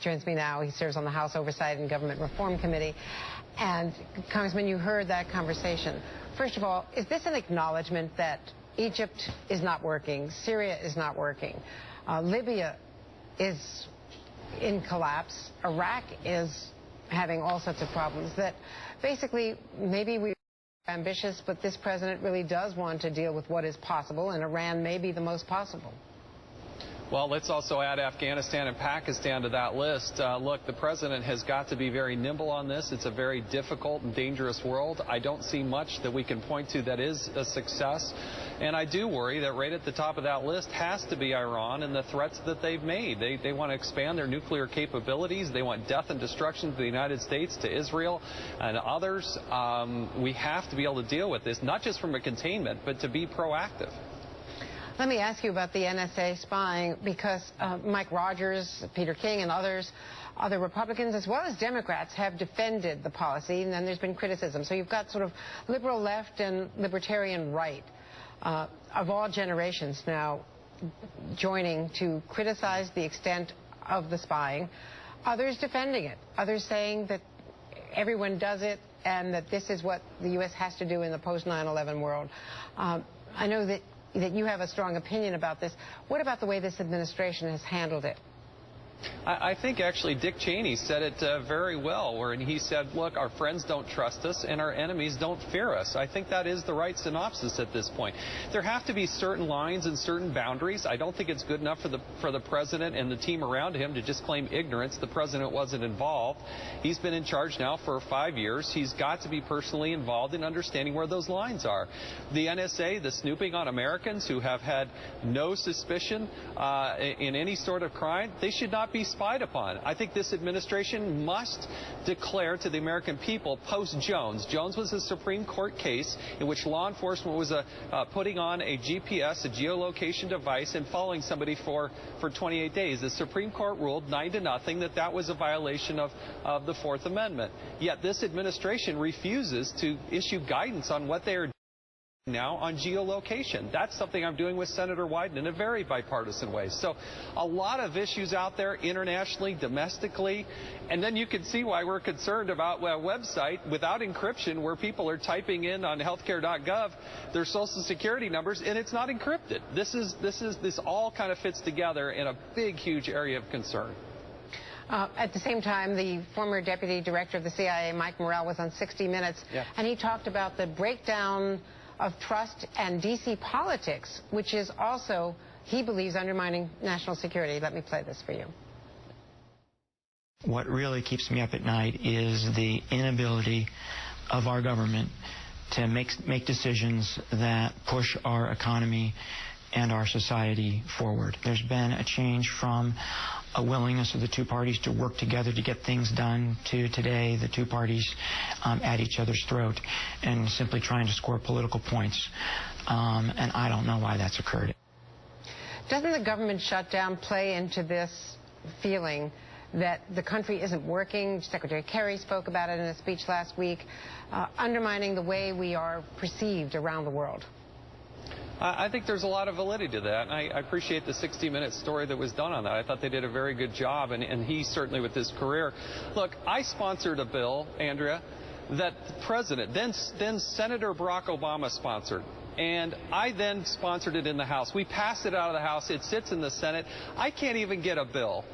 joins me now. He serves on the House Oversight and Government Reform Committee. And, Congressman, you heard that conversation. First of all, is this an acknowledgement that Egypt is not working, Syria is not working, Libya is in collapse, Iraq is having all sorts of problems, that basically maybe we're ambitious, but this president really does want to deal with what is possible, and Iran may be the most possible? Well, let's also add Afghanistan and Pakistan to that list. Look, the president has got to be very nimble on this. It's a very difficult and dangerous world. I don't see much that we can point to that is a success. And I do worry that right at the top of that list has to be Iran and the threats that they've made. They want to expand their nuclear capabilities. They want death and destruction to the United States, to Israel, and others. We have to be able to deal with this, not just from a containment, but to be proactive. Let me ask you about the NSA spying, because Mike Rogers, Peter King, and other Republicans, as well as Democrats, have defended the policy, and then there's been criticism. So you've got sort of liberal left and libertarian right of all generations now joining to criticize the extent of the spying, others defending it, others saying that everyone does it and that this is what the U.S. has to do in the post-9/11 world. I know that you have a strong opinion about this. What about the way this administration has handled it? I think actually Dick Cheney said it very well, where he said, look, our friends don't trust us and our enemies don't fear us. I think that is the right synopsis at this point. There have to be certain lines and certain boundaries. I don't think it's good enough for the president and the team around him to just claim ignorance. The president wasn't involved. He's been in charge now for 5 years. He's got to be personally involved in understanding where those lines are. The NSA, the snooping on Americans who have had no suspicion in any sort of crime, they should not be spied upon. I think this administration must declare to the American people post-Jones. Jones was a Supreme Court case in which law enforcement was putting on a GPS, a geolocation device, and following somebody for 28 days. The Supreme Court ruled 9-0 that was a violation of the Fourth Amendment. Yet this administration refuses to issue guidance on what they are doing now on geolocation. That's something I'm doing with Senator Wyden in a very bipartisan way. So a lot of issues out there internationally, domestically, and then you can see why we're concerned about a website without encryption where people are typing in on healthcare.gov their social security numbers and it's not encrypted. This all kind of fits together in a big, huge area of concern. At the same time, the former deputy director of the CIA, Mike Morrell, was on 60 Minutes, and he talked about the breakdown of trust and D.C. politics, which is also, he believes, undermining national security. Let me play this for you. What really keeps me up at night is the inability of our government to make decisions that push our economy and our society forward. There's been a change from a willingness of the two parties to work together to get things done to today the two parties at each other's throat and simply trying to score political points. And I don't know why that's occurred. Doesn't the government shutdown play into this feeling that the country isn't working? Secretary Kerry spoke about it in a speech last week, undermining the way we are perceived around the world. I think there's a lot of validity to that, and I appreciate the 60 Minutes story that was done on that. I thought they did a very good job, and he certainly with his career. Look, I sponsored a bill, Andrea, that the president, then Senator Barack Obama sponsored. And I then sponsored it in the House. We passed it out of the House. It sits in the Senate. I can't even get a bill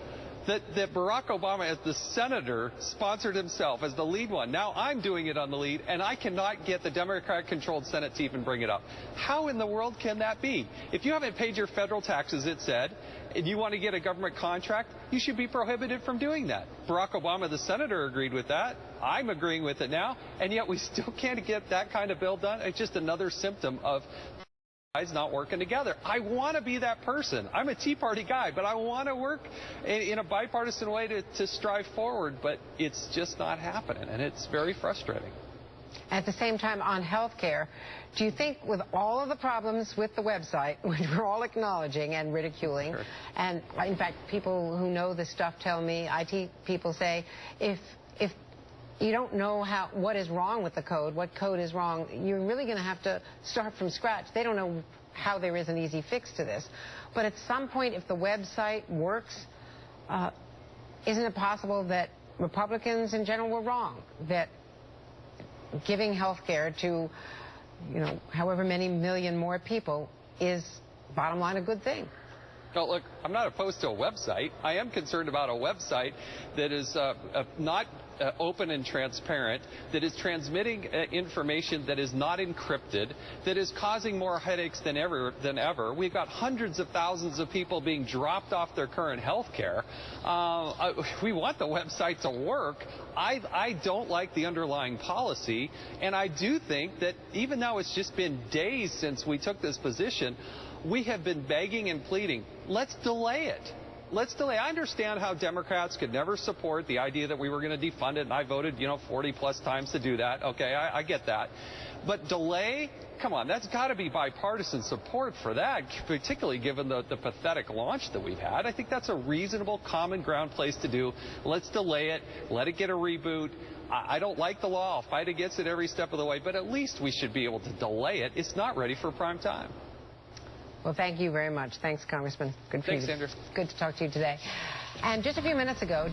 that Barack Obama, as the senator, sponsored himself as the lead one. Now I'm doing it on the lead, and I cannot get the Democrat-controlled Senate to even bring it up. How in the world can that be? If you haven't paid your federal taxes, it said, and you want to get a government contract, you should be prohibited from doing that. Barack Obama, the senator, agreed with that. I'm agreeing with it now, and yet we still can't get that kind of bill done. It's just another symptom of not working together. I want to be that person. I'm a Tea Party guy, but I want to work in a bipartisan way to strive forward, but it's just not happening, and it's very frustrating. At the same time, on health care, do you think with all of the problems with the website, which we're all acknowledging and ridiculing, sure, and in fact, people who know this stuff tell me, IT people say, if you don't know what is wrong with the code, what code is wrong, you're really going to have to start from scratch. They don't know how there is an easy fix to this. But at some point, if the website works, isn't it possible that Republicans in general were wrong, that giving health care to, however many million more people is, bottom line, a good thing? Well, look, I'm not opposed to a website. I am concerned about a website that is not open and transparent, that is transmitting information that is not encrypted, that is causing more headaches than ever. We've got hundreds of thousands of people being dropped off their current health care. We want the website to work. I don't like the underlying policy, and I do think that even though it's just been days since we took this position, we have been begging and pleading. Let's delay it. Let's delay. I understand how Democrats could never support the idea that we were going to defund it, and I voted, 40-plus times to do that. Okay, I get that. But delay? Come on, that's got to be bipartisan support for that, particularly given the pathetic launch that we've had. I think that's a reasonable, common ground place to do. Let's delay it. Let it get a reboot. I don't like the law. I'll fight against it every step of the way, but at least we should be able to delay it. It's not ready for prime time. Well, thank you very much. Thanks, Congressman. Thanks, Andrew. Good to talk to you today. And just a few minutes ago,